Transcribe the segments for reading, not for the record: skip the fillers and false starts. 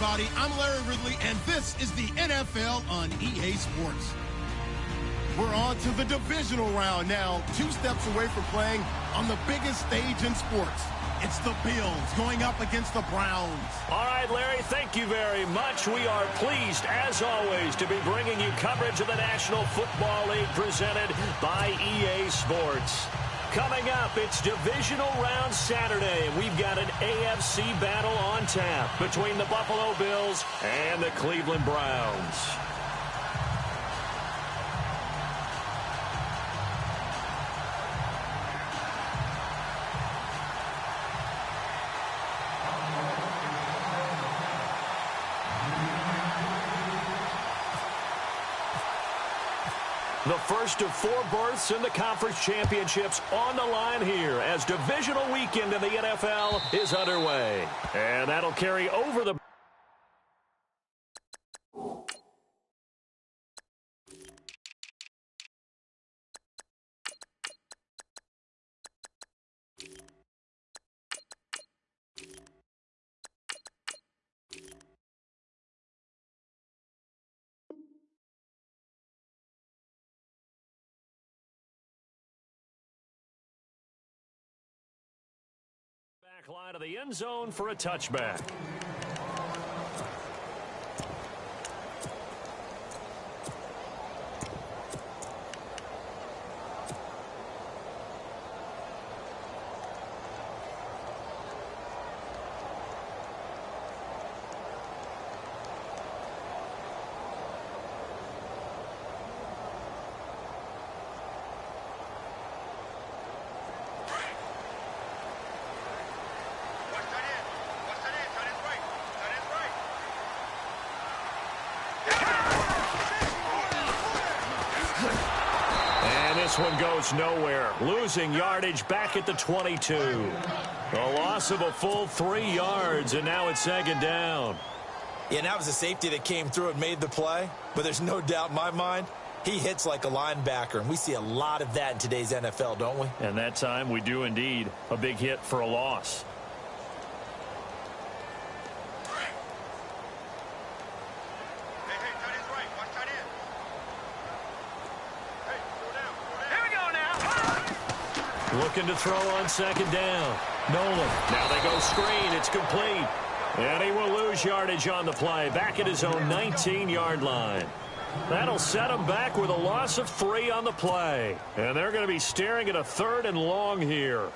everybody. I'm Larry Ridley, and this is the NFL on EA Sports. We're on to the divisional round now, 2 steps away from playing on the biggest stage in sports. It's the Bills going up against the Browns. All right, Larry, thank you very much. We are pleased, as always, to be bringing you coverage of the National Football League presented by EA Sports. Coming up, it's Divisional Round Saturday, and we've got an AFC battle on tap between the Buffalo Bills and the Cleveland Browns. The first of 4 berths in the conference championships on the line here as divisional weekend in the NFL is underway. And that'll carry over the... back line of the end zone for a touchback. This one goes nowhere, losing yardage back at the 22. A loss of a full 3 yards, and now it's second down. Yeah, and that was a safety that came through and made the play, but there's no doubt in my mind, he hits like a linebacker, and we see a lot of that in today's NFL, don't we? And that time we do indeed. A big hit for a loss. Looking to throw on second down. Nolan. Now they go screen. It's complete. And he will lose yardage on the play. Back at his own 19-yard line. That'll set him back with a loss of 3 on the play. And they're going to be staring at a 3rd and long here.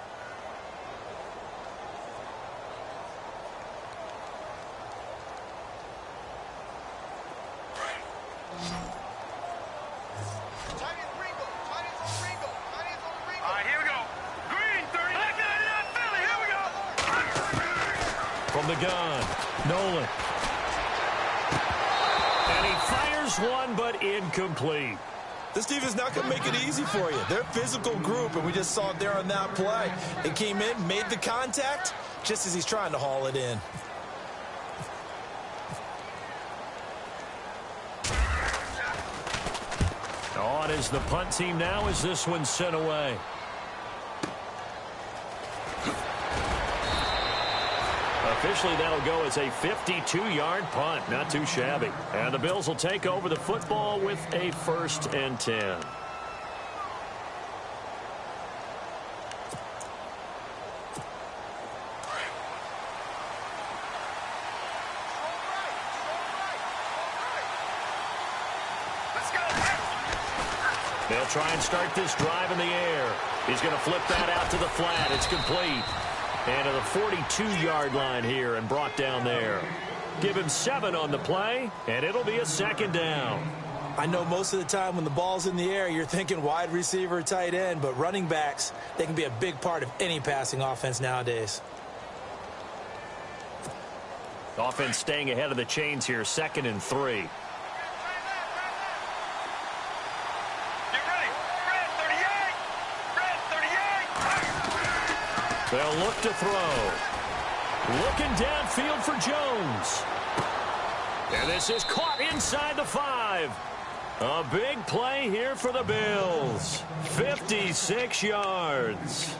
From the gun, Nolan. And he fires one, but incomplete. This defense not going to make it easy for you. They're a physical group, and we just saw it there on that play. It came in, made the contact, just as he's trying to haul it in. On is the punt team now as this one's sent away. Officially, that'll go as a 52-yard punt. Not too shabby. And the Bills will take over the football with a 1st and 10. They'll try and start this drive in the air. He's going to flip that out to the flat. It's complete. And to the 42-yard line here and brought down there. Give him 7 on the play, and it'll be a 2nd down. I know most of the time when the ball's in the air, you're thinking wide receiver, tight end, but running backs, they can be a big part of any passing offense nowadays. Offense staying ahead of the chains here, 2nd and 3. They'll look to throw. Looking downfield for Jones. And this is caught inside the 5. A big play here for the Bills. 56 yards.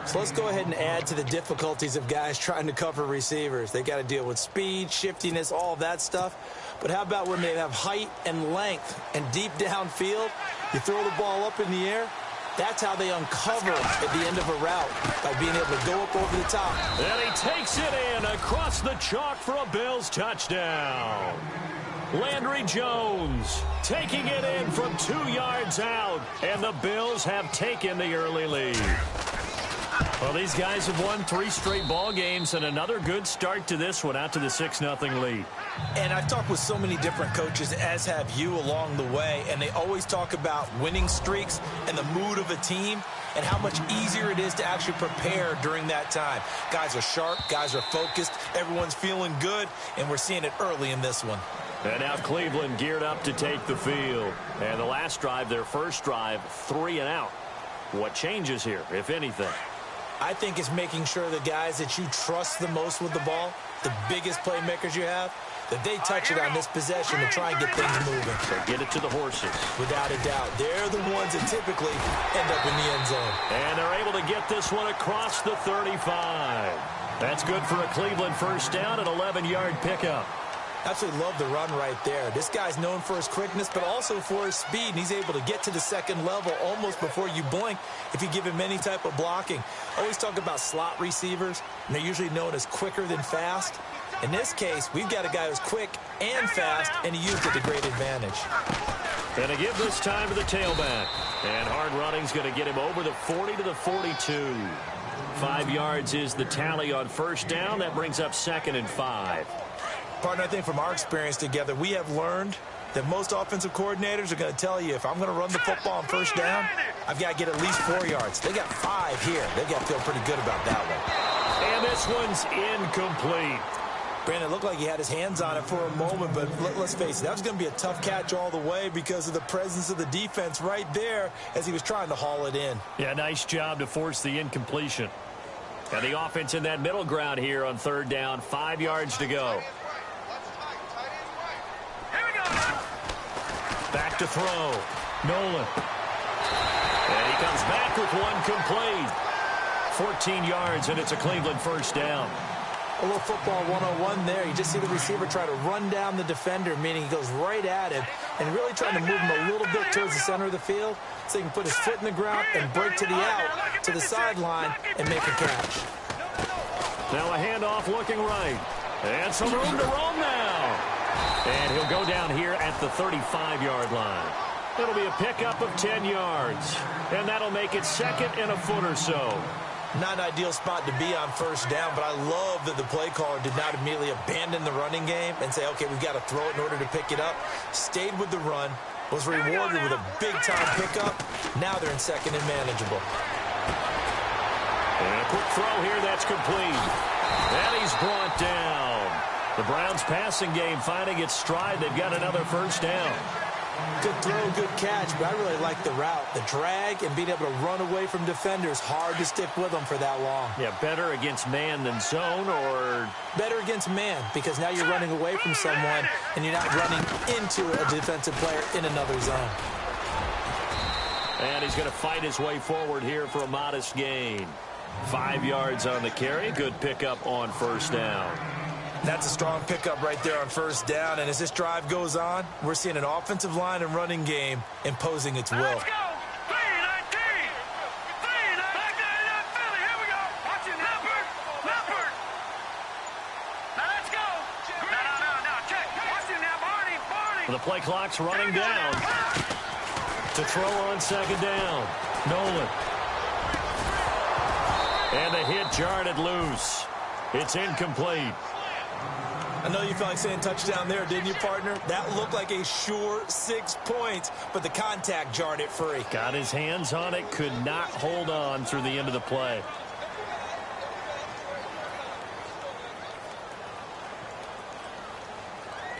So let's go ahead and add to the difficulties of guys trying to cover receivers. They got to deal with speed, shiftiness, all of that stuff. But how about when they have height and length and deep downfield? You throw the ball up in the air. That's how they uncover at the end of a route, by being able to go up over the top. And he takes it in across the chalk for a Bills touchdown. Landry Jones taking it in from 2 yards out, and the Bills have taken the early lead. Well, these guys have won 3 straight ball games, and another good start to this one out to the 6-0 lead. And I've talked with so many different coaches, as have you, along the way, and they always talk about winning streaks and the mood of a team and how much easier it is to actually prepare during that time. Guys are sharp, guys are focused, everyone's feeling good, and we're seeing it early in this one. And now Cleveland geared up to take the field. And the last drive, their first drive, 3 and out. What changes here, if anything? I think it's making sure the guys that you trust the most with the ball, the biggest playmakers you have, that they touch it on this possession to try and get things moving. So get it to the horses. Without a doubt. They're the ones that typically end up in the end zone. And they're able to get this one across the 35. That's good for a Cleveland first down, an 11-yard pickup. Absolutely love the run right there. This guy's known for his quickness, but also for his speed. And he's able to get to the second level almost before you blink if you give him any type of blocking. Always talk about slot receivers, and they're usually known as quicker than fast. In this case, we've got a guy who's quick and fast, and he used it to great advantage. And to give this time to the tailback. And hard running's going to get him over the 40 to the 42. 5 yards is the tally on first down. That brings up 2nd and 5. Partner, I think from our experience together, we have learned that most offensive coordinators are going to tell you, if I'm going to run the football on first down, I've got to get at least 4 yards. They got 5 here. They've got to feel pretty good about that one. And this one's incomplete. Brandon, it looked like he had his hands on it for a moment, but let's face it, that was going to be a tough catch all the way because of the presence of the defense right there as he was trying to haul it in. Yeah, nice job to force the incompletion. And the offense in that middle ground here on third down, 5 yards to go. Back to throw. Nolan. And he comes back with one complete. 14 yards, and it's a Cleveland first down. A little football 101 there. You just see the receiver try to run down the defender, meaning he goes right at him, and really trying to move him a little bit towards the center of the field so he can put his foot in the ground and break to the out, to the sideline, and make a catch. Now a handoff looking right. And some room to roam now. And he'll go down here at the 35-yard line. It'll be a pickup of 10 yards. And that'll make it 2nd and a foot or so. Not an ideal spot to be on first down, but I love that the play caller did not immediately abandon the running game and say, okay, we've got to throw it in order to pick it up. Stayed with the run, was rewarded with a big-time pickup. Now they're in 2nd and manageable. And a quick throw here, that's complete. And he's brought down. The Browns' passing game finding its stride. They've got another first down. Good throw, good catch, but I really like the route. The drag and being able to run away from defenders. Hard to stick with them for that long. Yeah, better against man than zone, or? Better against man, because now you're running away from someone and you're not running into a defensive player in another zone. And he's going to fight his way forward here for a modest gain. 5 yards on the carry. Good pickup on first down. That's a strong pickup right there on first down. And as this drive goes on, we're seeing an offensive line and running game imposing its will. Let's go. 3-19. 3-19. Philly. Here we go. Watch it. Leopard. Now let's go. No. Check. Watch it now. Barney. The play clock's running down. To throw on 2nd down. Nolan. And the hit jarred it loose. It's incomplete. I know you felt like saying touchdown there, didn't you, partner? That looked like a sure 6 points, but the contact jarred it free. Got his hands on it, could not hold on through the end of the play.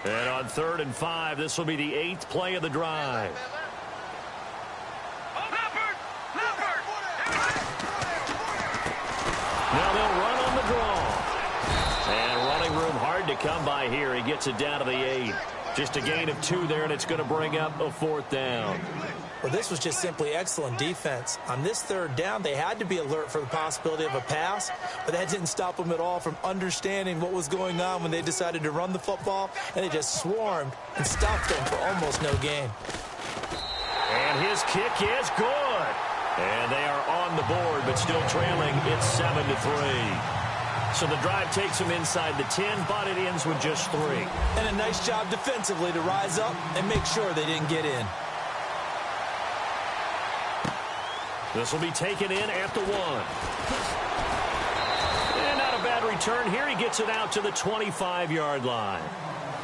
And on 3rd and 5, this will be the 8th play of the drive. Now they'll run on the draw. And running room hard to come by here. He gets it down to the 8. Just a gain of 2 there, and it's going to bring up a 4th down. Well, this was just simply excellent defense. On this 3rd down, they had to be alert for the possibility of a pass, but that didn't stop them at all from understanding what was going on when they decided to run the football, and they just swarmed and stopped them for almost no gain. And his kick is good. And they are on the board, but still trailing. It's 7-3. So the drive takes them inside the 10, but it ends with just 3. And a nice job defensively to rise up and make sure they didn't get in. This will be taken in at the 1. And not a bad return here. He gets it out to the 25-yard line.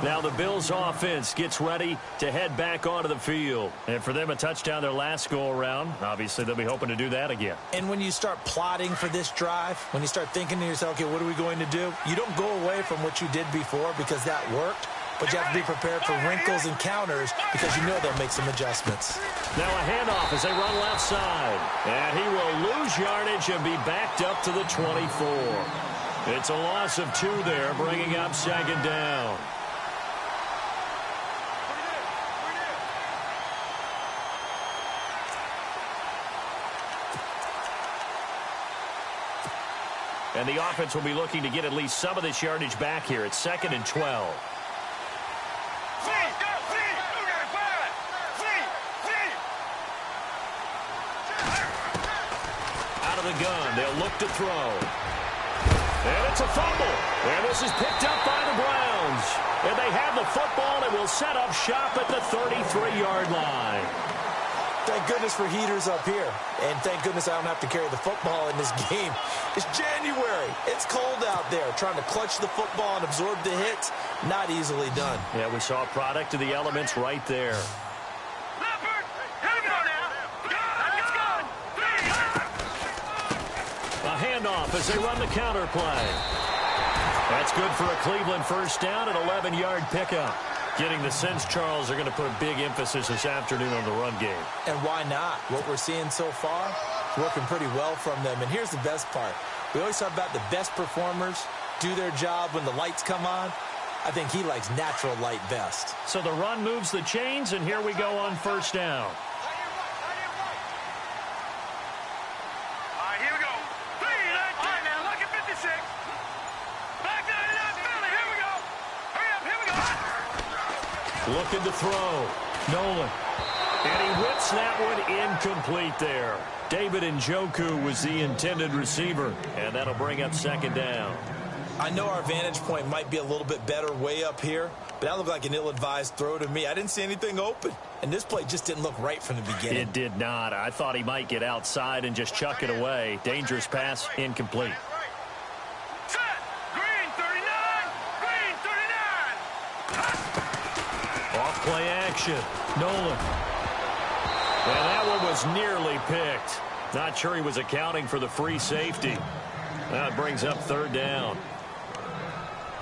Now the Bills offense gets ready to head back onto the field. And for them, a touchdown their last go-around. Obviously, they'll be hoping to do that again. And when you start plotting for this drive, when you start thinking to yourself, okay, what are we going to do? You don't go away from what you did before because that worked. But you have to be prepared for wrinkles and counters because you know they'll make some adjustments. Now a handoff as they run left side. And he will lose yardage and be backed up to the 24. It's a loss of 2 there, bringing up 2nd down. And the offense will be looking to get at least some of this yardage back here. It's 2nd and 12. Out of the gun, they'll look to throw. And it's a fumble. And this is picked up by the Browns. And they have the football and will set up shop at the 33-yard line. Thank goodness for heaters up here. And thank goodness I don't have to carry the football in this game. It's January. It's cold out there. Trying to clutch the football and absorb the hits, not easily done. Yeah, we saw a product of the elements right there. A handoff as they run the counter play. That's good for a Cleveland 1st down, an 11-yard pickup. Getting the sense, Charles, are going to put a big emphasis this afternoon on the run game. And why not? What we're seeing so far is working pretty well from them. And here's the best part. We always talk about the best performers do their job when the lights come on. I think he likes natural light best. So the run moves the chains, and here we go on 1st down. Looking to throw. Nolan. And he whips that one incomplete there. David Njoku was the intended receiver. And that'll bring up 2nd down. I know our vantage point might be a little bit better way up here, but that looked like an ill-advised throw to me. I didn't see anything open. And this play just didn't look right from the beginning. It did not. I thought he might get outside and just chuck it away. Dangerous pass, incomplete. Play action. Nolan. And that one was nearly picked. Not sure he was accounting for the free safety. That brings up 3rd down.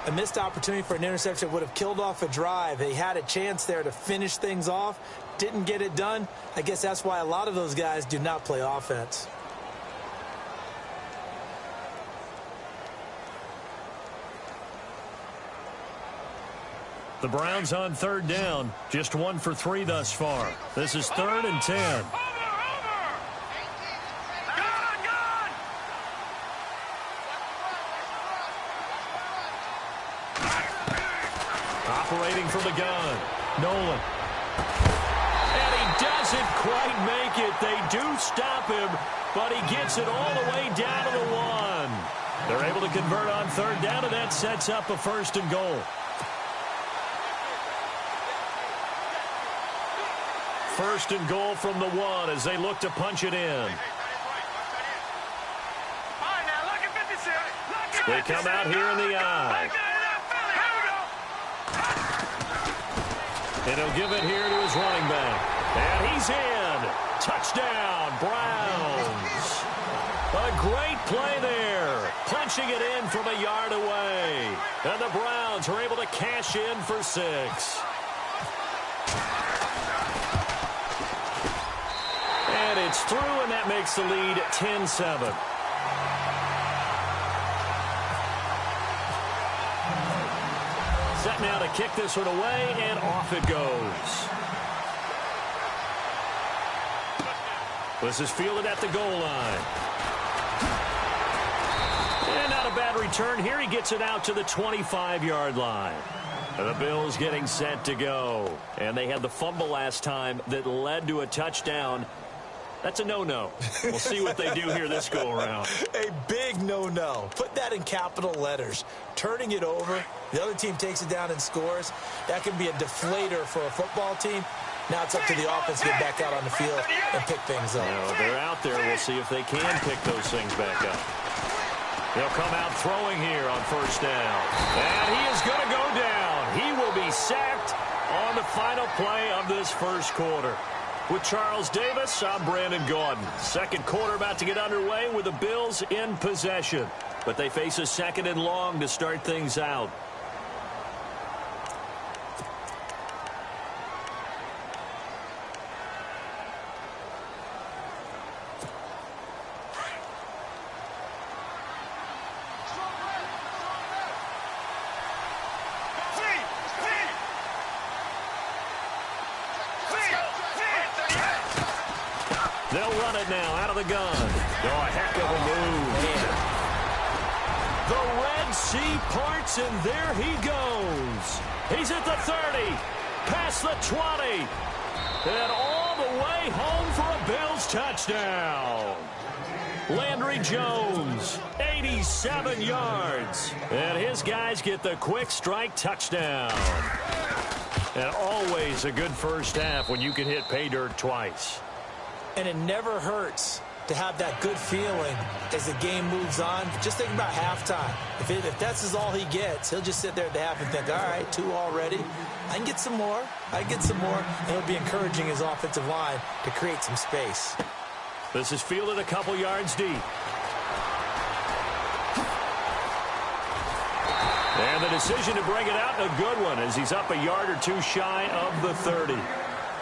A missed opportunity for an interception would have killed off a drive. They had a chance there to finish things off. Didn't get it done. I guess that's why a lot of those guys do not play offense. The Browns on 3rd down. Just 1 for 3 thus far. This is 3rd and 10. Operating from the gun. Nolan. And he doesn't quite make it. They do stop him, but he gets it all the way down to the 1. They're able to convert on 3rd down, and that sets up a 1st and goal. 1st and goal from the 1 as they look to punch it in. They come out here in the eye. And he'll give it here to his running back. And he's in. Touchdown, Browns. A great play there. Punching it in from a yard away. And the Browns are able to cash in for 6. And it's through, and that makes the lead 10-7. Set now to kick this one away, and off it goes. This is fielded at the goal line. And not a bad return here. He gets it out to the 25-yard line. And the Bills getting set to go. And they had the fumble last time that led to a touchdown. That's a no-no. We'll see what they do here this go-around. A big no-no. Put that in capital letters. Turning it over, the other team takes it down and scores. That can be a deflator for a football team. Now it's up to the offense to get back out on the field and pick things up. Well, they're out there. We'll see if they can pick those things back up. They'll come out throwing here on first down. And he is going to go down. He will be sacked on the final play of this first quarter. With Charles Davis, I'm Brandon Gaudin. Second quarter about to get underway with the Bills in possession. But they face a second and long to start things out. They'll run it now out of the gun. Oh, a heck of a move. The Red Sea parts, and there he goes. He's at the 30, past the 20, and all the way home for a Bills touchdown. Landry Jones, 87 yards. And his guys get the quick strike touchdown. And always a good first half when you can hit pay dirt twice. And it never hurts to have that good feeling as the game moves on. Just think about halftime. If that's all he gets, he'll just sit there at the half and think, all right, 2 already. I can get some more. I can get some more. And he'll be encouraging his offensive line to create some space. This is fielded a couple yards deep. And the decision to bring it out, a good one, as he's up a yard or two shy of the 30.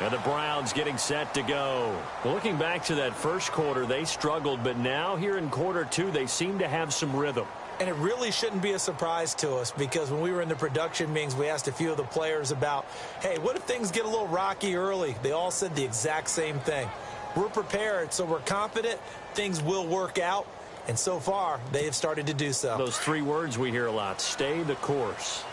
And the Browns getting set to go. Well, looking back to that first quarter, they struggled, but now here in quarter 2, they seem to have some rhythm. And it really shouldn't be a surprise to us, because when we were in the production meetings, we asked a few of the players about, hey, what if things get a little rocky early? They all said the exact same thing. We're prepared, so we're confident things will work out. And so far, they have started to do so. Those 3 words we hear a lot, stay the course.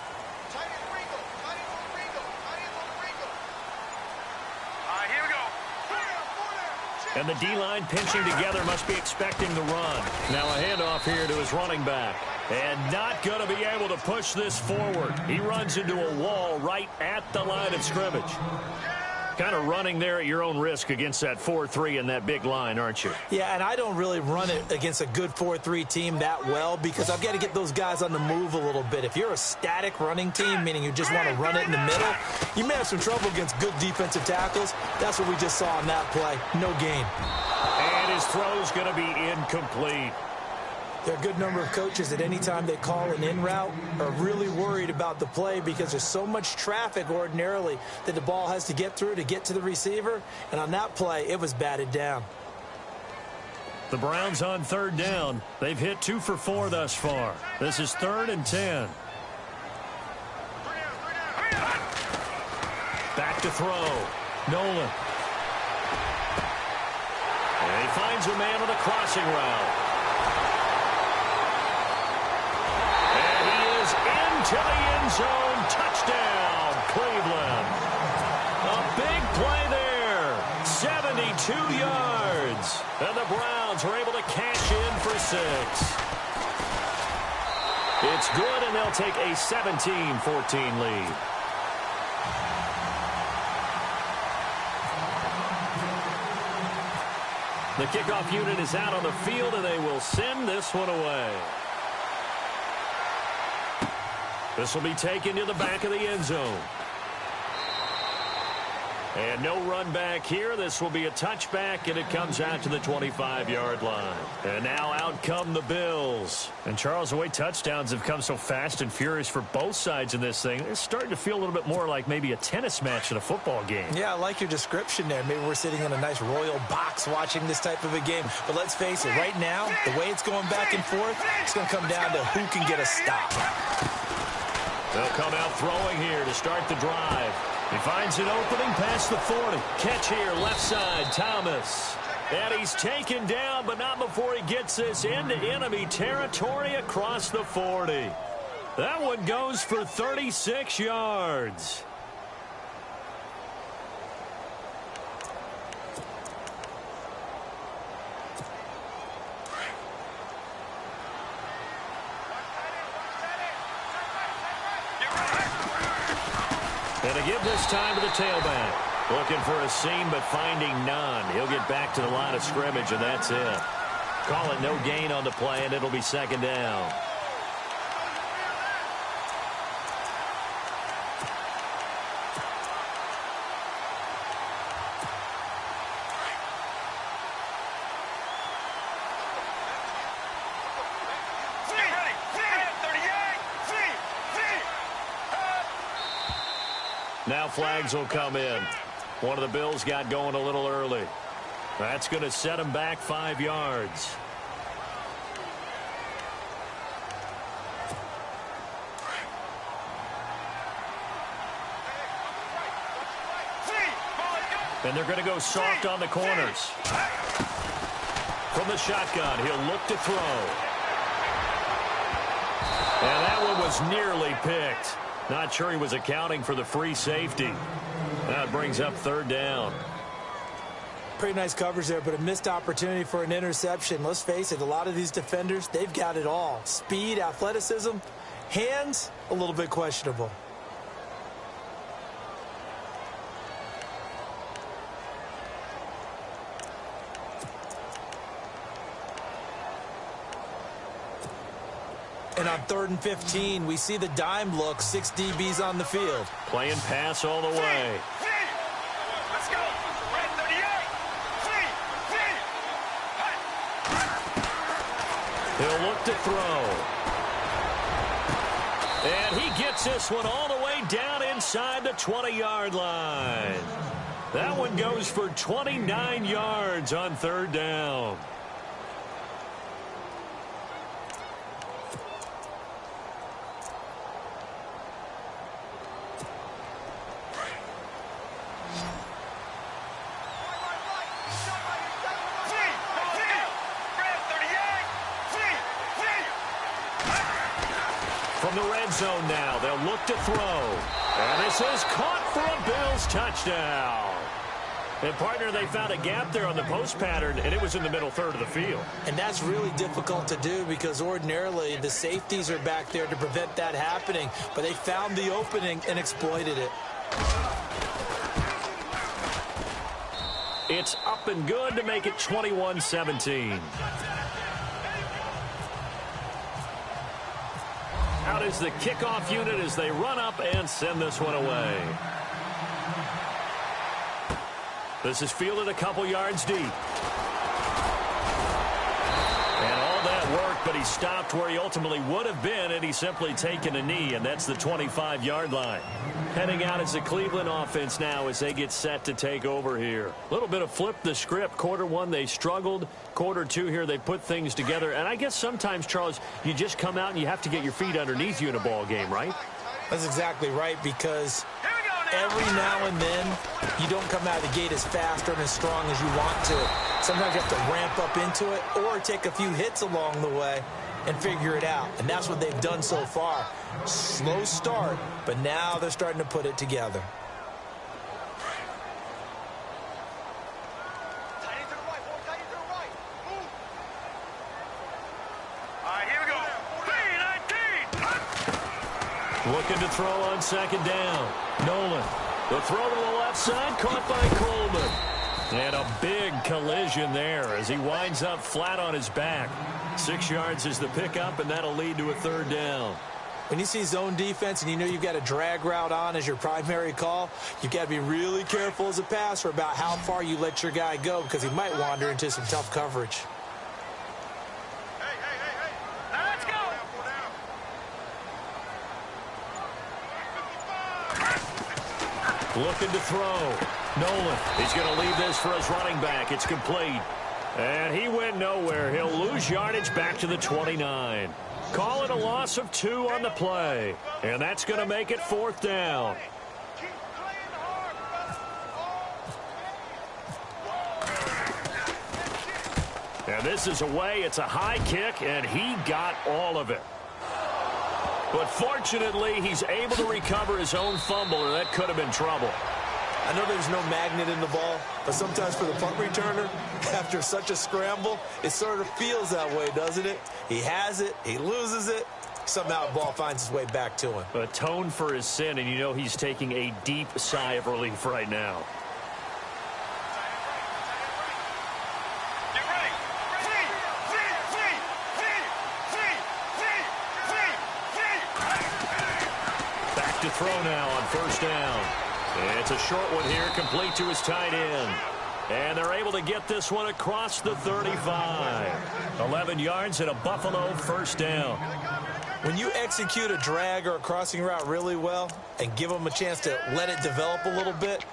And the D-line pinching together, must be expecting the run. Now a handoff here to his running back. And not going to be able to push this forward. He runs into a wall right at the line of scrimmage. Kind of running there at your own risk against that 4-3 and that big line, aren't you? Yeah, and I don't really run it against a good 4-3 team that well, because I've got to get those guys on the move a little bit. If you're a static running team, meaning you just want to run it in the middle, you may have some trouble against good defensive tackles. That's what we just saw on that play. No gain. And his throw's going to be incomplete. There are a good number of coaches that any time they call an in route are really worried about the play, because there's so much traffic ordinarily that the ball has to get through to get to the receiver. And on that play, it was batted down. The Browns on third down. They've hit 2 for 4 thus far. This is 3rd and 10. Back to throw. Nolan. And he finds a man on a crossing route. To the end zone, touchdown, Cleveland. A big play there, 72 yards. And the Browns are able to cash in for 6. It's good, and they'll take a 17-14 lead. The kickoff unit is out on the field, and they will send this one away. This will be taken to the back of the end zone. And no run back here. This will be a touchback, and it comes out to the 25-yard line. And now out come the Bills. And, Charles, the way touchdowns have come so fast and furious for both sides in this thing, it's starting to feel a little bit more like maybe a tennis match in a football game. Yeah, I like your description there. Maybe we're sitting in a nice royal box watching this type of a game. But let's face it, right now, the way it's going back and forth, it's going to come down to who can get a stop. They'll come out throwing here to start the drive. He finds an opening past the 40. Catch here, left side, Thomas. And he's taken down, but not before he gets this into enemy territory across the 40. That one goes for 36 yards. And to give this time to the tailback. Looking for a seam, but finding none. He'll get back to the line of scrimmage, and that's it. Call it no gain on the play, and it'll be second down. Now flags will come in. One of the Bills got going a little early. That's going to set him back 5 yards. And they're going to go soft on the corners. From the shotgun, he'll look to throw. And that one was nearly picked. Not sure he was accounting for the free safety. That brings up third down. Pretty nice coverage there, but a missed opportunity for an interception. Let's face it, a lot of these defenders, they've got it all. Speed, athleticism, hands, a little bit questionable. And on 3rd and 15, we see the dime look, 6 DBs on the field. Playing pass all the way. Let's go. Red 38. He'll look to throw. And he gets this one all the way down inside the 20-yard line. That one goes for 29 yards on 3rd down. From the red zone now, they'll look to throw. And this is caught for a Bills touchdown. And, partner, they found a gap there on the post pattern, and it was in the middle third of the field. And that's really difficult to do because ordinarily the safeties are back there to prevent that happening. But they found the opening and exploited it. It's up and good to make it 21-17. Out is the kickoff unit as they run up and send this one away. This is fielded a couple yards deep. And all that work, but he stopped where he ultimately would have been, and he's simply taken a knee, and that's the 25-yard line. Heading out is the Cleveland offense now as they get set to take over here. A little bit of flip the script. Quarter one, they struggled. Quarter two here, they put things together. And I guess sometimes, Charles, you just come out and you have to get your feet underneath you in a ball game, right? That's exactly right, because every now and then you don't come out of the gate as fast or as strong as you want to. Sometimes you have to ramp up into it or take a few hits along the way and figure it out. And that's what they've done so far. Slow start, but now they're starting to put it together. All right, here we go. 3-19. Looking to throw on second down. Nolan. The throw to the left side, caught by Coleman. And a big collision there as he winds up flat on his back. 6 yards is the pickup, and that'll lead to a third down. When you see zone defense and you know you've got a drag route on as your primary call, you've got to be really careful as a passer about how far you let your guy go because he might wander into some tough coverage. Now let's go. Looking to throw. Nolan. He's going to leave this for his running back. It's complete. And he went nowhere. He'll lose yardage back to the 29. Call it a loss of 2 on the play. And that's going to make it 4th down. And this is away. It's a high kick, and he got all of it. But fortunately, he's able to recover his own fumble, or that could have been trouble. I know there's no magnet in the ball, but sometimes for the punt returner, after such a scramble, it sort of feels that way, doesn't it? He has it, he loses it, somehow the ball finds its way back to him. Atone for his sin, and you know he's taking a deep sigh of relief right now. Back to throw now on 1st down. It's a short one here, complete to his tight end. And they're able to get this one across the 35. 11 yards and a Buffalo 1st down. When you execute a drag or a crossing route really well and give them a chance to let it develop a little bit,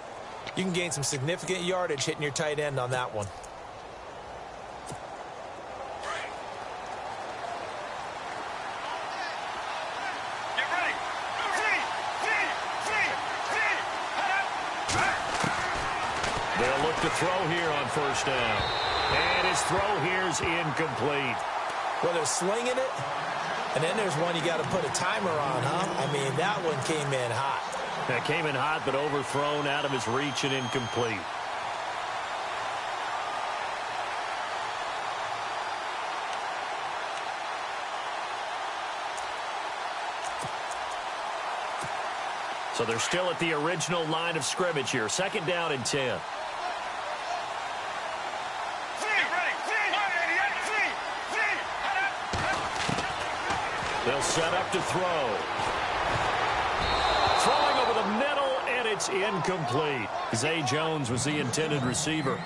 you can gain some significant yardage hitting your tight end on that one. They'll look to throw here on 1st down. And his throw here's incomplete. Well, they're slinging it, and then there's one you got to put a timer on, huh? I mean, that one came in hot. That came in hot, but overthrown, out of his reach and incomplete. So they're still at the original line of scrimmage here. 2nd down and 10. They'll set up to throw. Throwing over the middle, and it's incomplete. Zay Jones was the intended receiver.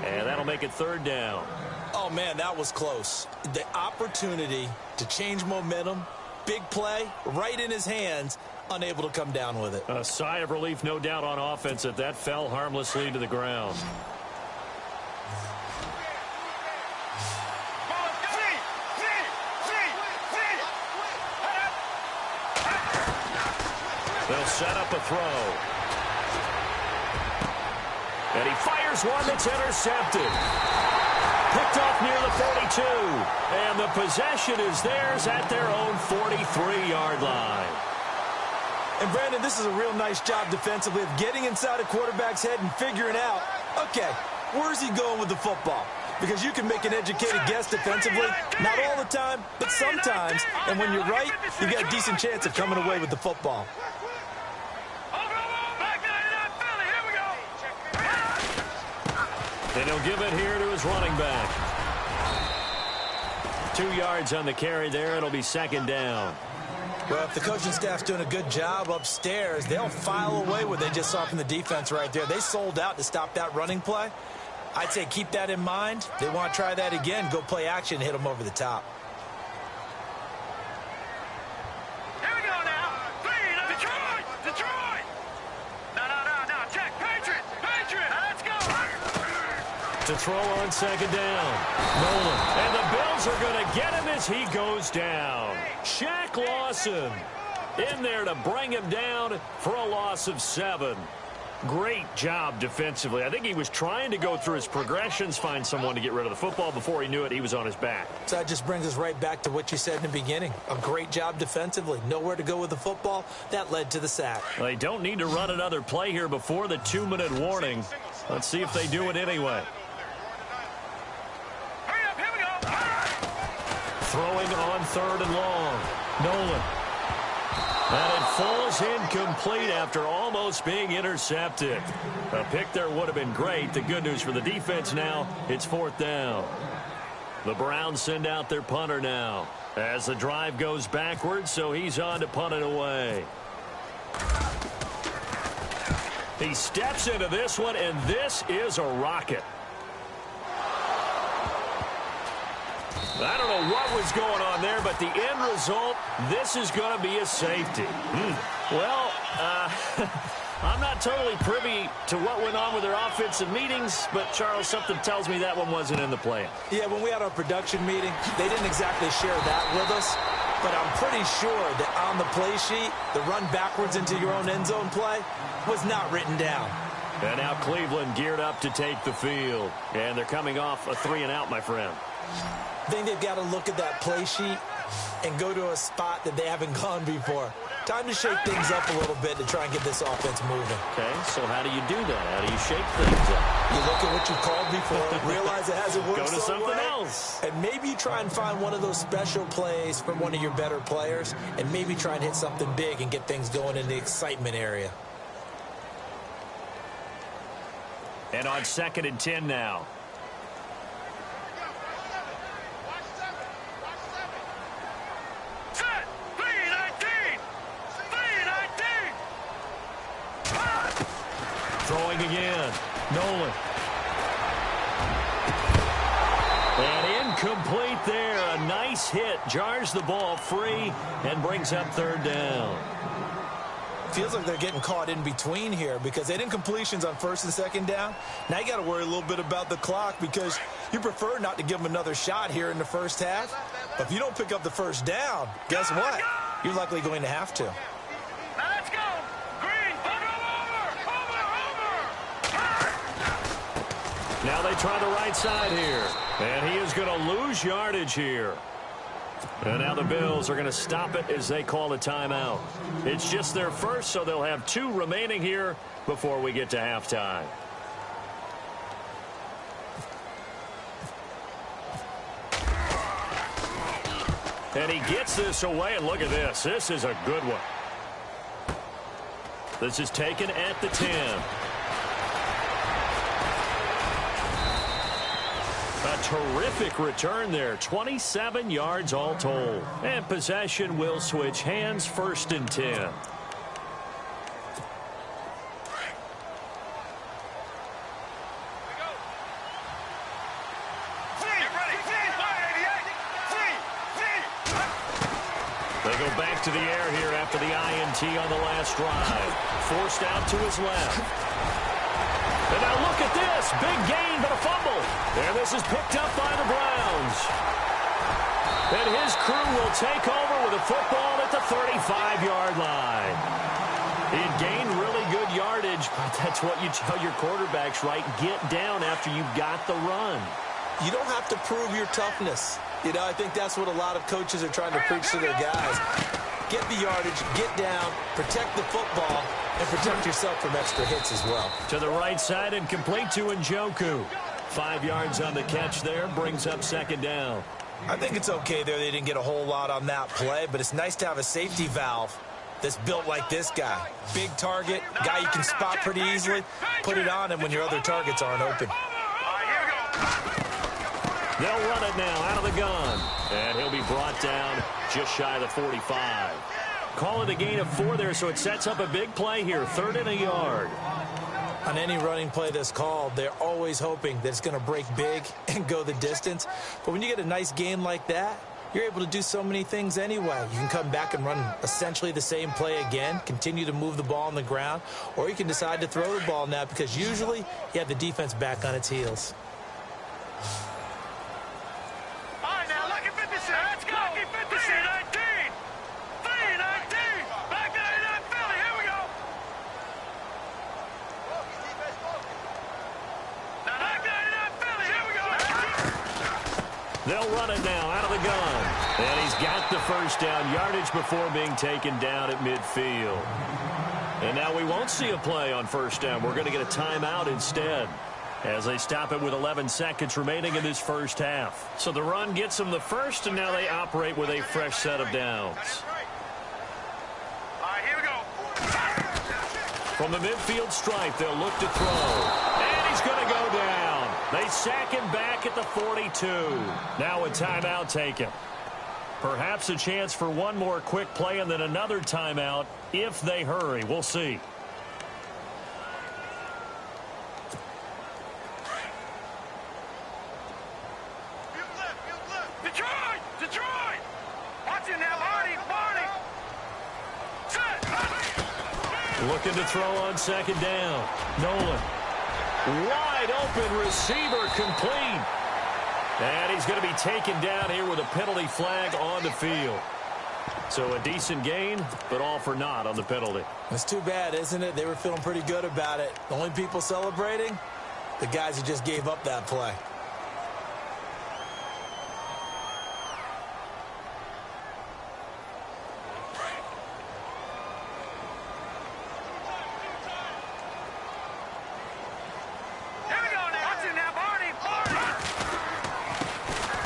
And that'll make it 3rd down. Oh, man, that was close. The opportunity to change momentum, big play, right in his hands, unable to come down with it. A sigh of relief, no doubt, on offense that that fell harmlessly to the ground. They'll set up a throw. And he fires one that's intercepted. Picked off near the 42. And the possession is theirs at their own 43-yard line. And, Brandon, this is a real nice job defensively of getting inside a quarterback's head and figuring out, okay, where's he going with the football? Because you can make an educated guess defensively, not all the time, but sometimes. And when you're right, you've got a decent chance of coming away with the football. And he'll give it here to his running back. 2 yards on the carry there. It'll be 2nd down. Well, if the coaching staff's doing a good job upstairs, they'll file away what they just saw from the defense right there. They sold out to stop that running play. I'd say keep that in mind. They want to try that again, go play action, hit them over the top. Here we go now. Detroit. No. Check. Patriot. Let's go. To throw on 2nd down. Nolan. And the Bills are going to get him as he goes down. Shaq Lawson in there to bring him down for a loss of 7. Great job defensively. I think he was trying to go through his progressions, find someone to get rid of the football. Before he knew it, he was on his back. So that just brings us right back to what you said in the beginning. A great job defensively. Nowhere to go with the football. That led to the sack. They don't need to run another play here before the 2-minute warning. Let's see if they do it anyway. Hurry up. Here we go. Throwing on 3rd and long. Nolan. And it falls incomplete after almost being intercepted. A pick there would have been great. The good news for the defense now, it's 4th down. The Browns send out their punter now as the drive goes backwards, so he's on to punt it away. He steps into this one, and this is a rocket. I don't know what was going on there, but the end result, this is going to be a safety. Well, I'm not totally privy to what went on with their offensive meetings, but, Charles, something tells me that one wasn't in the plan. Yeah, when we had our production meeting, they didn't exactly share that with us. but I'm pretty sure that on the play sheet, the run backwards into your own end zone play was not written down. And now Cleveland geared up to take the field. And they're coming off a 3-and-out, my friend. I think they've got to look at that play sheet and go to a spot that they haven't gone before. Time to shake things up a little bit to try and get this offense moving. Okay, so how do you do that? How do you shake things up? You look at what you called before, realize it hasn't worked Go to so something well, else. and maybe you try and find one of those special plays from one of your better players, and maybe try and hit something big and get things going in the excitement area. And on 2nd and 10 now. Set. 3-19. 3-19. Throwing again. Nolan. And incomplete there. A nice hit. Jars the ball free and brings up 3rd down. Feels like they're getting caught in between here because they didn't completions on 1st and 2nd down. Now you got to worry a little bit about the clock because you prefer not to give them another shot here in the first half. But if you don't pick up the 1st down, guess what? You're likely going to have to. Now let's go. Green. Over. Now they try the right side here. And he is going to lose yardage here. And now the Bills are going to stop it as they call a timeout. It's just their first, so they'll have 2 remaining here before we get to halftime. And he gets this away, and look at this. This is a good one. This is taken at the 10. A terrific return there. 27 yards all told. And possession will switch hands. 1st and 10. Get ready. They go back to the air here after the INT on the last drive. Forced out to his left. And now look at this. Big gain, but a fumble. And this is picked up by the Browns. And his crew will take over with a football at the 35-yard line. He had gained really good yardage, but that's what you tell your quarterbacks, right? Get down after you've got the run. You don't have to prove your toughness. You know, I think that's what a lot of coaches are trying to preach to their guys. Get the yardage, get down, protect the football, and protect yourself from extra hits as well. To the right side and complete to Njoku. 5 yards on the catch there, brings up 2nd down. I think it's okay there. They didn't get a whole lot on that play, but it's nice to have a safety valve that's built like this guy. Big target, guy you can spot pretty easily. Put it on him when your other targets aren't open. They'll run it now out of the gun. And he'll be brought down just shy of the 45. Call it a gain of 4 there, so it sets up a big play here. 3rd and a yard. On any running play that's called, they're always hoping that it's going to break big and go the distance. But when you get a nice gain like that, you're able to do so many things anyway. You can come back and run essentially the same play again, continue to move the ball on the ground, or you can decide to throw the ball now because usually you have the defense back on its heels. All right, now look at 56. Let's go. 3-19. 3-19. Back to that Philly. Here we go. Now back to that Philly. Here we go. They'll run it now out of the gun. And he's got the 1st down yardage before being taken down at midfield. And now we won't see a play on 1st down. We're going to get a timeout instead, as they stop it with 11 seconds remaining in this first half. So the run gets them the 1st, and now they operate with a fresh set of downs. All right, here we go. From the midfield stripe, they'll look to throw. And he's going to go down. They sack him back at the 42. Now a timeout taken. Perhaps a chance for one more quick play and then another timeout if they hurry. We'll see. Detroit! Watch it now, Marty! Set! Looking to throw on 2nd down. Nolan. Wide open receiver complete. And he's going to be taken down here with a penalty flag on the field. So a decent gain, but all for naught on the penalty. It's too bad, isn't it? They were feeling pretty good about it. The only people celebrating, the guys who just gave up that play.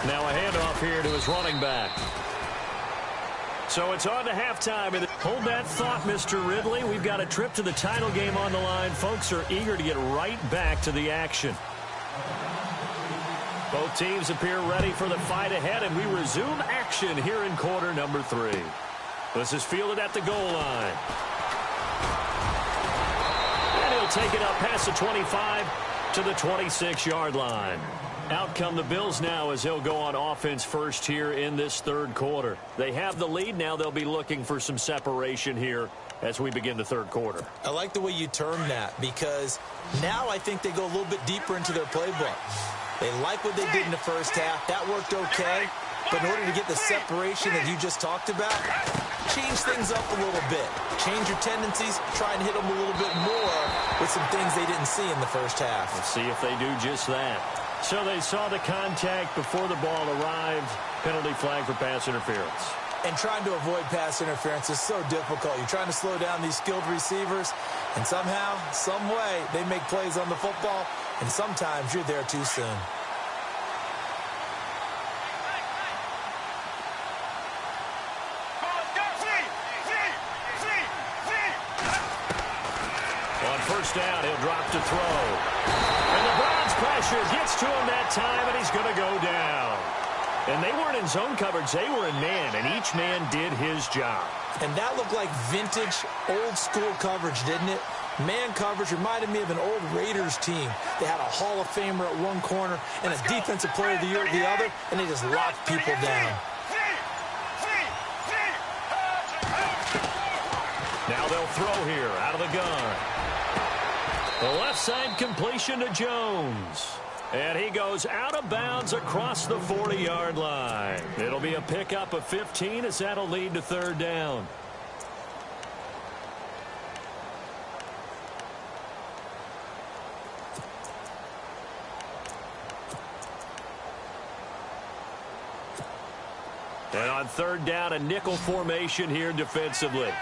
Now a handoff here to his running back. So it's on to halftime. Hold that thought, Mr. Ridley. We've got a trip to the title game on the line. Folks are eager to get right back to the action. Both teams appear ready for the fight ahead, and we resume action here in quarter number 3. This is fielded at the goal line. And he'll take it up past the 25 to the 26-yard line. Out come the Bills now as they'll go on offense first here in this third quarter. They have the lead. Now they'll be looking for some separation here as we begin the third quarter. I like the way you term that because now I think they go a little bit deeper into their playbook. They like what they did in the first half. That worked okay. But in order to get the separation that you just talked about, change things up a little bit. Change your tendencies. Try and hit them a little bit more with some things they didn't see in the first half. Let's see if they do just that. So they saw the contact before the ball arrived. Penalty flag for pass interference. And trying to avoid pass interference is so difficult. You're trying to slow down these skilled receivers, and somehow, some way, they make plays on the football, and sometimes you're there too soon. On first down, he'll drop to throw. And the Browns pressure gets to him that time, and he's going to go down. And they weren't in zone coverage. They were in man, and each man did his job. And that looked like vintage, old-school coverage, didn't it? Man coverage reminded me of an old Raiders team. They had a Hall of Famer at one corner and a Defensive Player of the Year at the other, and they just locked people down. Now they'll throw here out of the gun. The left side completion to Jones. And he goes out of bounds across the 40-yard line. It'll be a pickup of 15 as that'll lead to third down. And on third down, a nickel formation here defensively.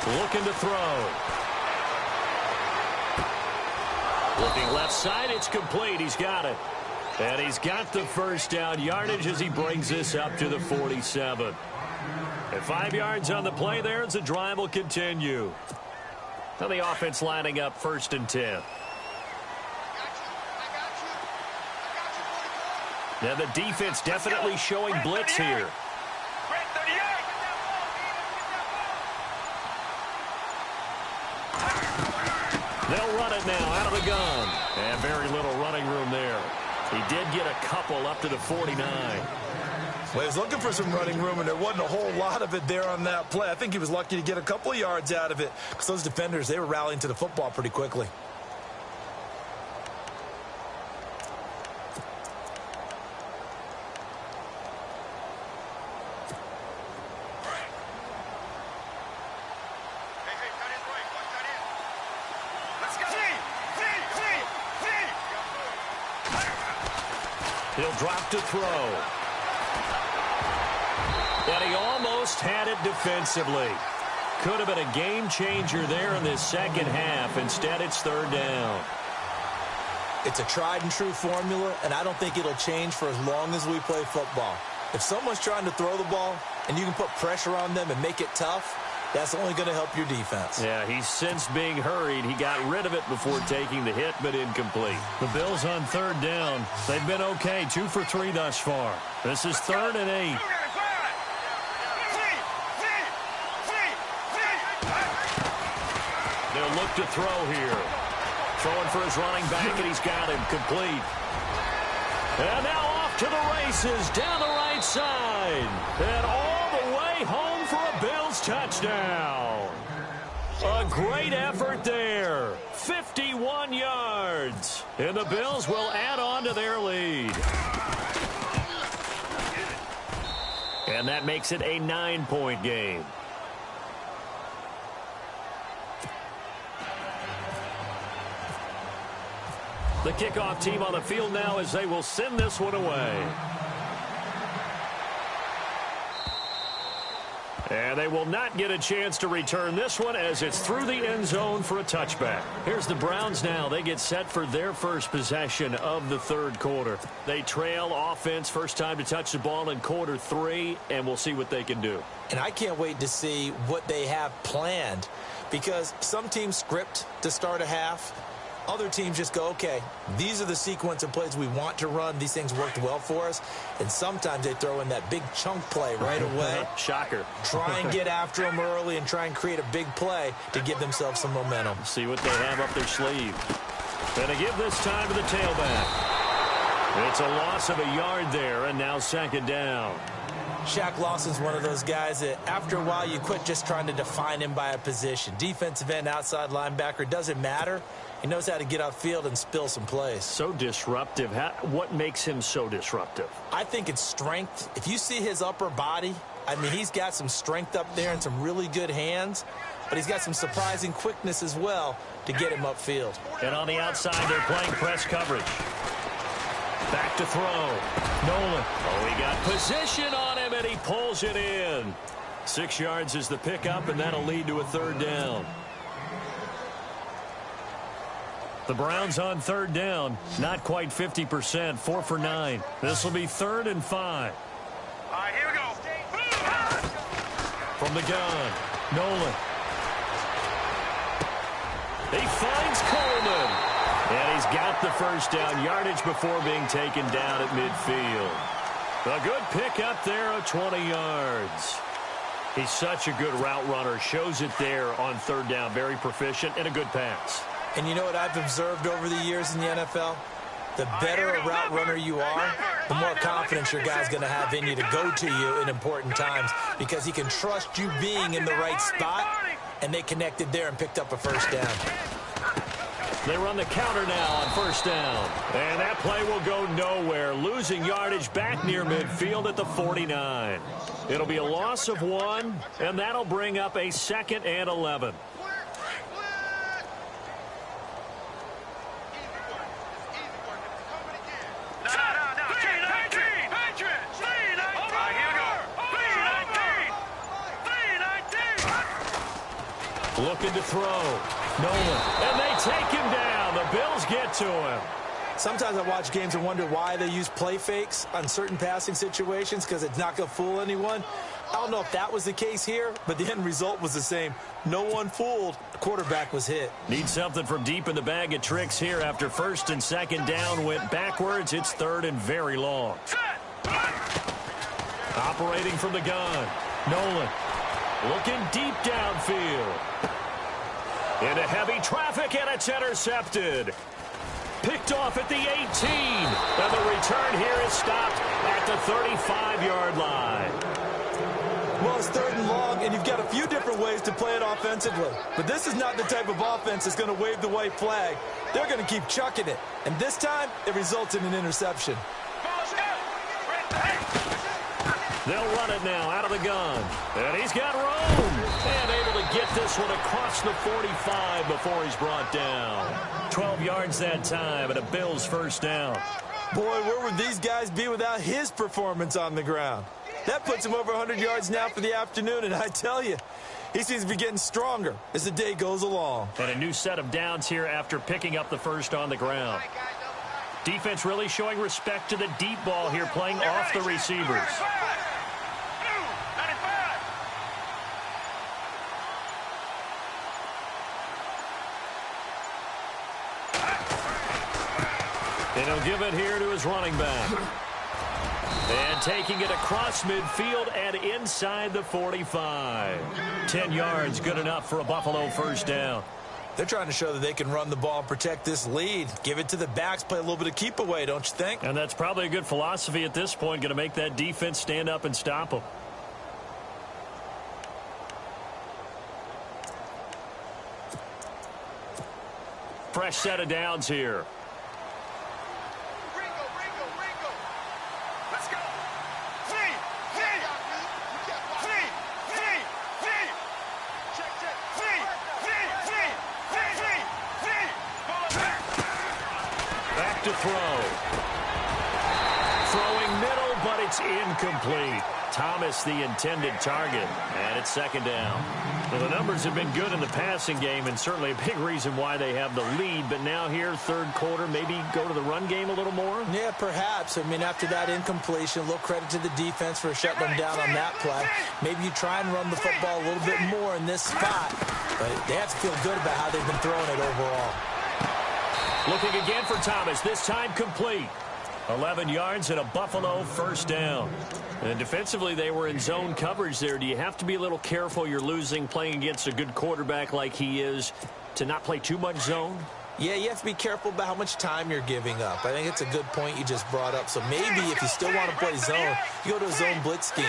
Looking to throw. Looking left side, it's complete. He's got it. And he's got the first down yardage as he brings this up to the 47. And 5 yards on the play there as the drive will continue. Now the offense lining up first and 10. Now the defense definitely showing blitz here. They'll run it now out of the gun. And very little running room there. He did get a couple up to the 49. Well, he was looking for some running room, and there wasn't a whole lot of it there on that play. I think he was lucky to get a couple of yards out of it because those defenders, they were rallying to the football pretty quickly. He'll drop to throw. And he almost had it defensively. Could have been a game changer there in this second half. Instead, it's third down. It's a tried and true formula, and I don't think it'll change for as long as we play football. If someone's trying to throw the ball and you can put pressure on them and make it tough, that's only going to help your defense. Yeah, he's since being hurried. He got rid of it before taking the hit, but incomplete. The Bills on third down. They've been okay, 2 for 3 thus far. This is 3rd and 8. They'll look to throw here. Throwing for his running back, and he's got him complete. And now off to the races down the right side. And all the way home for a Bills touchdown. A great effort there. 51 yards. And the Bills will add on to their lead. And that makes it a 9-point game. The kickoff team on the field now as they will send this one away. And they will not get a chance to return this one as it's through the end zone for a touchback. Here's the Browns now. They get set for their first possession of the third quarter. They trail offense, first time to touch the ball in quarter 3, and we'll see what they can do. And I can't wait to see what they have planned, because some teams script to start a half. Other teams just go, okay, these are the sequence of plays we want to run. These things worked well for us. And sometimes they throw in that big chunk play right away. Shocker. Try and get after them early and try and create a big play to give themselves some momentum. See what they have up their sleeve. Gonna give this time to the tailback. It's a loss of a yard there, and now second down. Shaq Lawson's one of those guys that after a while you quit just trying to define him by a position. Defensive end, outside linebacker, doesn't matter. He knows how to get upfield and spill some plays. So disruptive. What makes him so disruptive? I think it's strength. If you see his upper body, I mean, he's got some strength up there and some really good hands, but he's got some surprising quickness as well to get him upfield. And on the outside, they're playing press coverage. Back to throw. Nolan. Oh, he got position on him, and he pulls it in. 6 yards is the pickup, and that'll lead to a third down. The Browns on third down, not quite 50%, 4 for 9. This will be 3rd and 5. All right, here we go. From the gun, Nolan. He finds Coleman. And he's got the first down, yardage before being taken down at midfield. A good pickup there of 20 yards. He's such a good route runner. Shows it there on third down. Very proficient and a good pass. And you know what I've observed over the years in the NFL? The better a route runner you are, the more confidence your guy's going to have in you to go to you in important times, because he can trust you being in the right spot, and they connected there and picked up a first down. They run the counter now on first down. And that play will go nowhere. Losing yardage back near midfield at the 49. It'll be a loss of 1, and that'll bring up a 2nd and 11. Looking to throw. Nolan. And they take him down. The Bills get to him. Sometimes I watch games and wonder why they use play fakes on certain passing situations, because it's not going to fool anyone. I don't know if that was the case here, but the end result was the same. No one fooled. The quarterback was hit. Need something from deep in the bag of tricks here after 1st and 2nd down went backwards. It's 3rd and very long. Operating from the gun. Nolan. Looking deep downfield. Into heavy traffic, and it's intercepted. Picked off at the 18. And the return here is stopped at the 35-yard line. Well, it's 3rd and long, and you've got a few different ways to play it offensively. But this is not the type of offense that's going to wave the white flag. They're going to keep chucking it. And this time, it results in an interception. They'll run it now out of the gun. And he's got room. And able to get this one across the 45 before he's brought down. 12 yards that time and a Bills first down. Boy, where would these guys be without his performance on the ground? That puts him over 100 yards now for the afternoon, and I tell you, he seems to be getting stronger as the day goes along. And a new set of downs here after picking up the first on the ground. Defense really showing respect to the deep ball here, playing off the receivers. And he'll give it here to his running back. And taking it across midfield and inside the 45. 10 yards, good enough for a Buffalo first down. They're trying to show that they can run the ball and protect this lead. Give it to the backs, play a little bit of keep away, don't you think? And that's probably a good philosophy at this point, going to make that defense stand up and stop them. Fresh set of downs here. Let's go. Back to throw. Throwing middle, but it's incomplete. Thomas the intended target, and it's second down. Well, the numbers have been good in the passing game, and certainly a big reason why they have the lead. But now here, third quarter, maybe go to the run game a little more? Yeah, perhaps. I mean, after that incompletion, a little credit to the defense for shutting them down on that play. Maybe you try and run the football a little bit more in this spot. But they have to feel good about how they've been throwing it overall. Looking again for Thomas, this time complete. 11 yards and a Buffalo first down. And defensively, they were in zone coverage there. Do you have to be a little careful? You're losing, playing against a good quarterback like he is, to not play too much zone? Yeah, you have to be careful about how much time you're giving up. I think it's a good point you just brought up. So maybe if you still want to play zone, you go to a zone blitz scheme.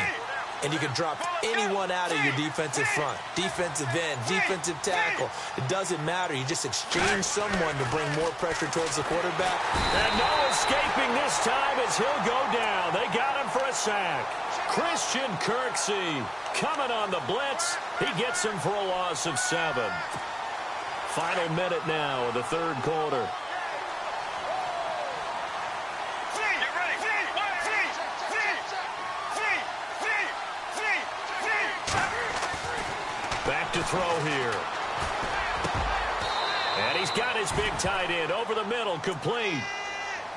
And you can drop anyone out of your defensive front. Defensive end, defensive tackle. It doesn't matter. You just exchange someone to bring more pressure towards the quarterback. And no escaping this time as he'll go down. They got him for a sack. Christian Kirksey coming on the blitz. He gets him for a loss of 7. Final minute now of the third quarter. Back to throw here. And he's got his big tight end over the middle, complete.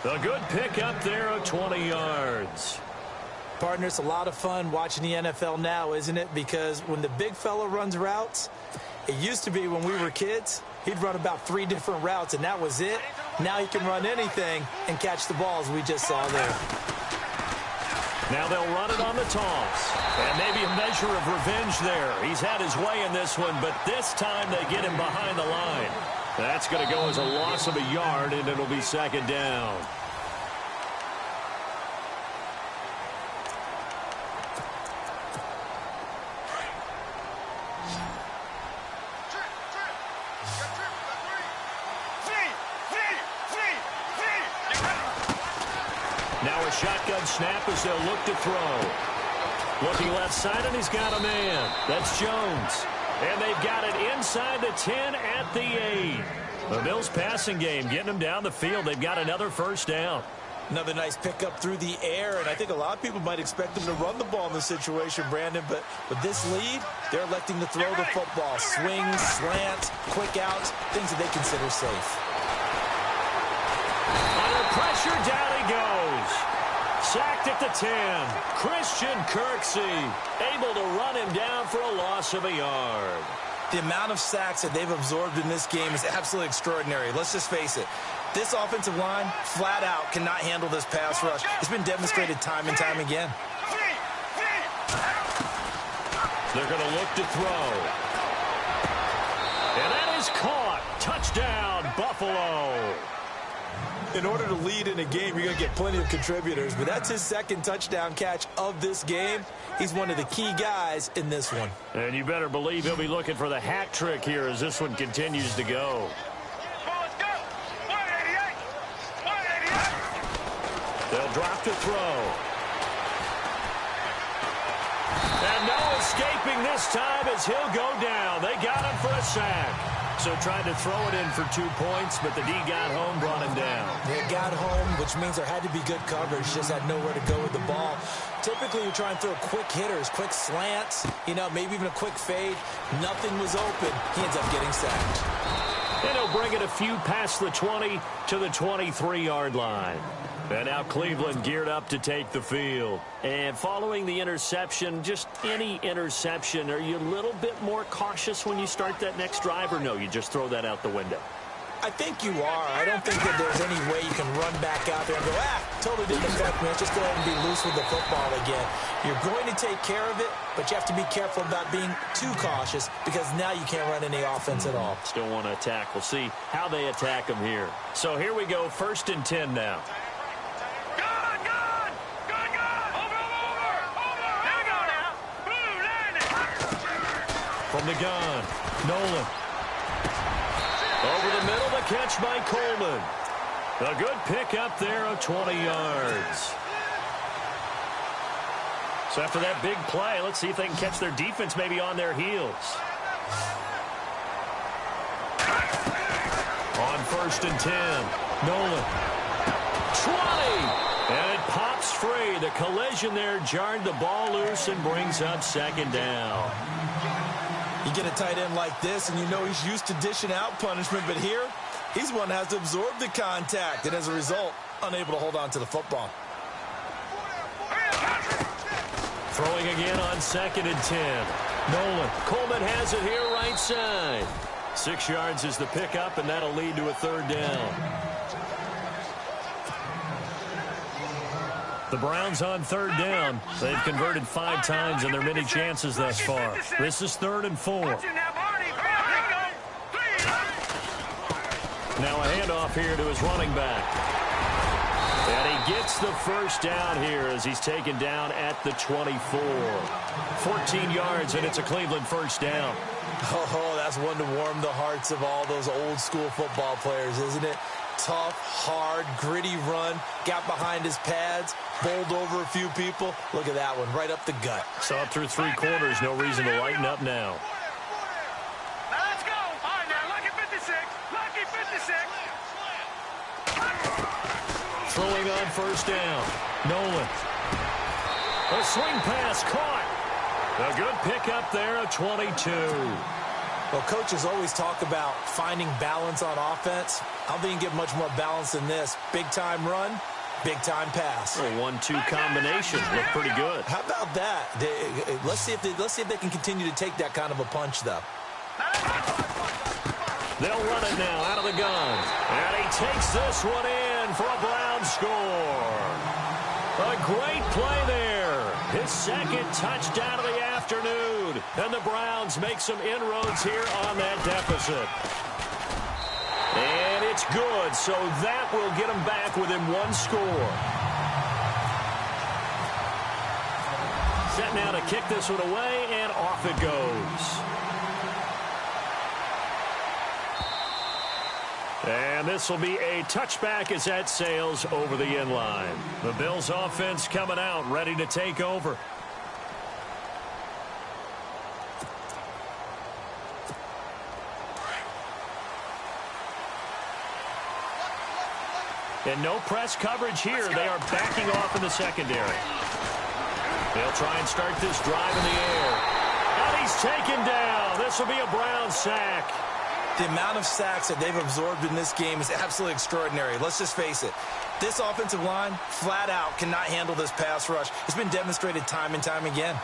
A good pick up there of 20 yards. Partner, it's a lot of fun watching the NFL now, isn't it? Because when the big fella runs routes, it used to be when we were kids, he'd run about 3 different routes, and that was it. Now he can run anything and catch the balls we just saw there. Now they'll run it on the toss. And maybe a measure of revenge there. He's had his way in this one, but this time they get him behind the line. That's going to go as a loss of a yard, and it'll be second down. Now a shotgun snap as they'll look to throw. Looking left side, and he's got a man. That's Jones. And they've got it inside the 10 at the 8. The Bills passing game getting them down the field. They've got another first down. Another nice pickup through the air, and I think a lot of people might expect them to run the ball in this situation, Brandon, but with this lead, they're electing to throw the football. Swings, slants, quick outs, things that they consider safe. Under pressure, down he goes. Sacked at the 10. Christian Kirksey able to run him down for a loss of a yard. The amount of sacks that they've absorbed in this game is absolutely extraordinary. Let's just face it. This offensive line, flat out, cannot handle this pass rush. It's been demonstrated time and time again. They're going to look to throw. And that is caught. Touchdown, Buffalo. In order to lead in a game, you're going to get plenty of contributors, but that's his second touchdown catch of this game. He's one of the key guys in this one. And you better believe he'll be looking for the hat trick here as this one continues to go. They'll drop to throw. And no escaping this time as he'll go down. They got him for a sack. So tried to throw it in for 2 points, but the D got home, brought him down. They got home, which means there had to be good coverage. Just had nowhere to go with the ball. Typically, you try and throw quick hitters, quick slants, maybe even a quick fade. Nothing was open. He ends up getting sacked. And he'll bring it a few past the 20 to the 23-yard line. And now Cleveland geared up to take the field. And following the interception, just any interception, are you a little bit more cautious when you start that next drive, or no, you just throw that out the window? I think you are. I don't think that there's any way you can run back out there and go, totally didn't affect me. Let's just go ahead and be loose with the football again. You're going to take care of it, but you have to be careful about being too cautious because now you can't run any offense at all. Still want to attack. We'll see how they attack them here. So here we go, 1st and 10 now. From the gun, Nolan. Over the middle, the catch by Coleman. A good pickup there of 20 yards. So after that big play, let's see if they can catch their defense maybe on their heels. On 1st and 10, Nolan. 20! And it pops free. The collision there jarred the ball loose and brings up 2nd down. You get a tight end like this, and you know he's used to dishing out punishment, but here, he's one that has to absorb the contact, and as a result, unable to hold on to the football. Throwing again on 2nd and 10. Nolan. Coleman has it here right side. 6 yards is the pickup, and that'll lead to a 3rd down. The Browns on 3rd down. They've converted 5 times in their many chances thus far. This is 3rd and 4. Now a handoff here to his running back. And he gets the 1st down here as he's taken down at the 24. 14 yards, and it's a Cleveland 1st down. Oh, that's one to warm the hearts of all those old school football players, isn't it? Tough, hard, gritty run, got behind his pads, bowled over a few people. Look at that one, right up the gut. So up through 3 quarters, no reason to lighten up now. Now let's go. All right, now, lucky 56. Lucky 56. Throwing on 1st down. Nolan. A swing pass caught. A good pickup there at 22. Well, coaches always talk about finding balance on offense. I don't think you can get much more balance than this. Big-time run, big-time pass. A 1-2 combination. Looked pretty good. How about that? Let's see if they can continue to take that kind of a punch, though. They'll run it now out of the gun. And he takes this one in for a Brown score. A great play there. His 2nd touchdown of the afternoon. And the Browns make some inroads here on that deficit. And it's good, so that will get them back within 1 score. Set now to kick this one away, and off it goes. And this will be a touchback as that sails over the end line. The Bills offense coming out, ready to take over. And no press coverage here. They are backing off in the secondary. They'll try and start this drive in the air. And he's taken down. This will be a Brown sack. The amount of sacks that they've absorbed in this game is absolutely extraordinary. Let's just face it. This offensive line, flat out, cannot handle this pass rush. It's been demonstrated time and time again.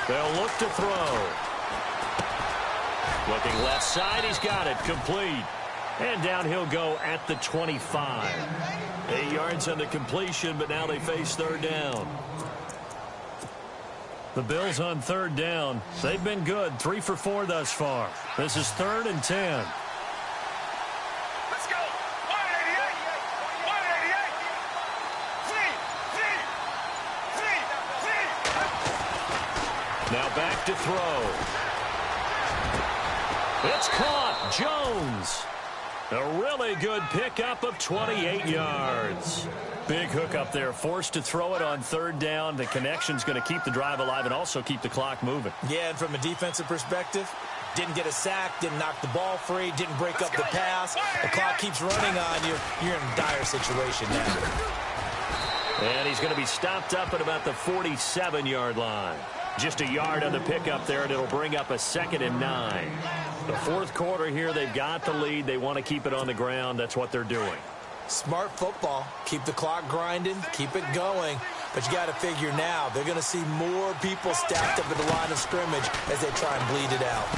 They'll look to throw. Looking left side, he's got it, complete. And down he'll go at the 25. 8 yards on the completion, but now they face 3rd down. The Bills on 3rd down. They've been good, 3 for 4 thus far. This is 3rd and 10. Let's go. 188. Now back to throw. It's caught. Jones. A really good pickup of 28 yards. Big hook up there. Forced to throw it on 3rd down. The connection's going to keep the drive alive and also keep the clock moving. Yeah, and from a defensive perspective, didn't get a sack, didn't knock the ball free, didn't break up the pass. The clock keeps running on you. You're in a dire situation now. And he's going to be stopped up at about the 47-yard line. Just a yard on the pickup there, and it'll bring up a 2nd and 9. The 4th quarter here, they've got the lead. They want to keep it on the ground. That's what they're doing. Smart football. Keep the clock grinding, keep it going. But you got to figure now, they're going to see more people stacked up at the line of scrimmage as they try and bleed it out.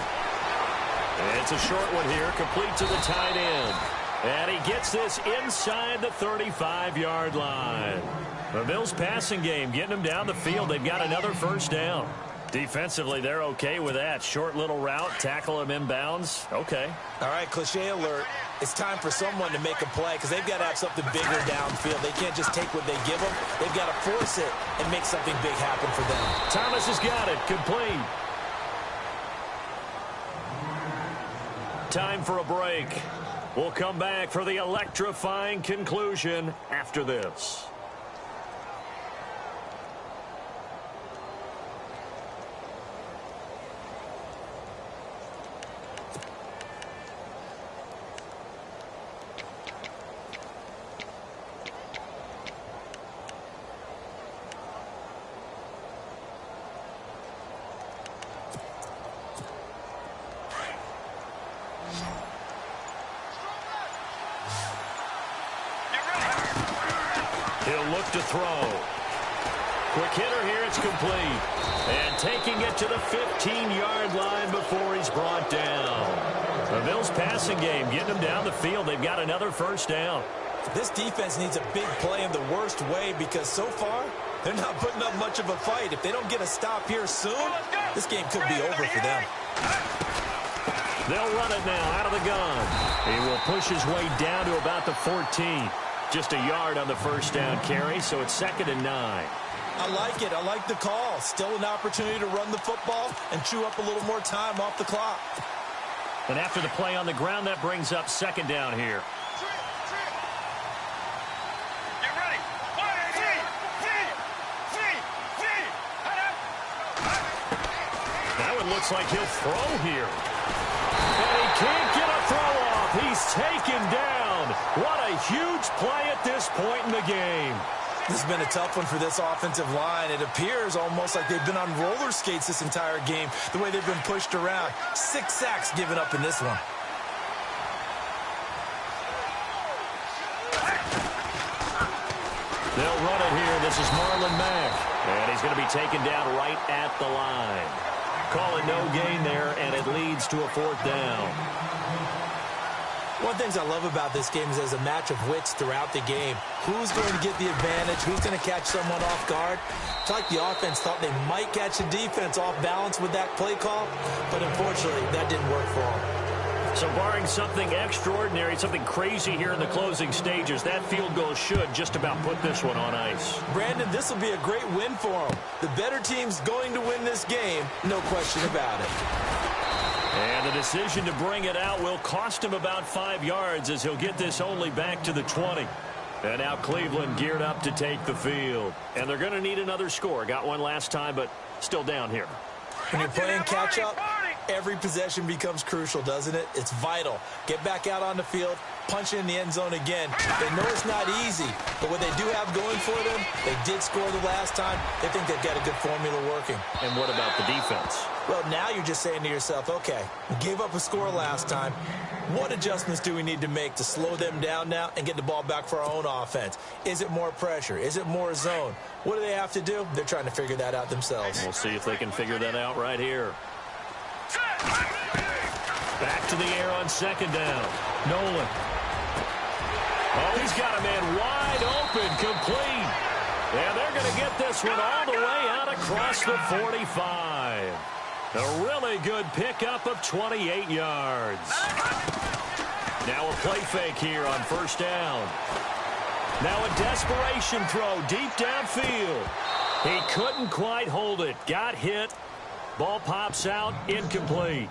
And it's a short one here, complete to the tight end. And he gets this inside the 35-yard line. The Bills passing game getting them down the field. They've got another 1st down. Defensively, they're okay with that. Short little route, tackle him inbounds. Okay. All right, cliche alert. It's time for someone to make a play because they've got to have something bigger downfield. They can't just take what they give them. They've got to force it and make something big happen for them. Thomas has got it. Complete. Time for a break. We'll come back for the electrifying conclusion after this. He'll look to throw. Quick hitter here, it's complete. And taking it to the 15-yard line before he's brought down. The Bills passing game, getting them down the field. They've got another first down. This defense needs a big play in the worst way because so far, they're not putting up much of a fight. If they don't get a stop here soon, this game could be over for them. They'll run it now out of the gun. He will push his way down to about the 14. Just a yard on the first down carry, so it's 2nd and 9. I like it. I like the call. Still an opportunity to run the football and chew up a little more time off the clock. And after the play on the ground, that brings up 2nd down here. Get ready. Now it looks like he'll throw here. And he can't get a throw off. He's taken down. What a huge play at this point in the game. This has been a tough one for this offensive line. It appears almost like they've been on roller skates this entire game, the way they've been pushed around. 6 sacks given up in this one. They'll run it here. This is Marlon Mack. And he's going to be taken down right at the line. Call it no gain there, and it leads to a 4th down. One of the things I love about this game is there's a match of wits throughout the game. Who's going to get the advantage? Who's going to catch someone off guard? It's like the offense thought they might catch the defense off balance with that play call, but unfortunately, that didn't work for them. So barring something extraordinary, something crazy here in the closing stages, that field goal should just about put this one on ice. Brandon, this will be a great win for them. The better team's going to win this game, no question about it. And the decision to bring it out will cost him about 5 yards as he'll get this only back to the 20. And now Cleveland geared up to take the field. And they're going to need another score. Got one last time, but still down here. When you're playing catch-up, every possession becomes crucial, doesn't it? It's vital. Get back out on the field, punch it in the end zone again. They know it's not easy, but what they do have going for them, they did score the last time. They think they've got a good formula working. And what about the defense? Well, now you're just saying to yourself, okay, we gave up a score last time. What adjustments do we need to make to slow them down now and get the ball back for our own offense? Is it more pressure? Is it more zone? What do they have to do? They're trying to figure that out themselves. We'll see if they can figure that out right here. Back to the air on 2nd down. Nolan. Oh, he's got a man wide open, complete. And they're going to get this one all the way out across the 45. A really good pickup of 28 yards. Now a play fake here on 1st down. Now a desperation throw deep downfield. He couldn't quite hold it. Got hit. Ball pops out, incomplete.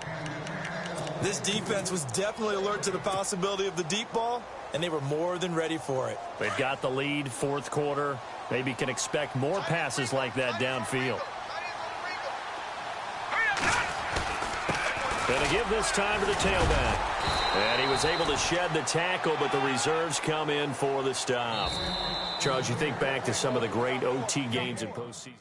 This defense was definitely alert to the possibility of the deep ball, and they were more than ready for it. They've got the lead, 4th quarter. Maybe can expect more passes like that downfield. Going to give this time to the tailback. And he was able to shed the tackle, but the reserves come in for the stop. Charles, you think back to some of the great OT games in postseason.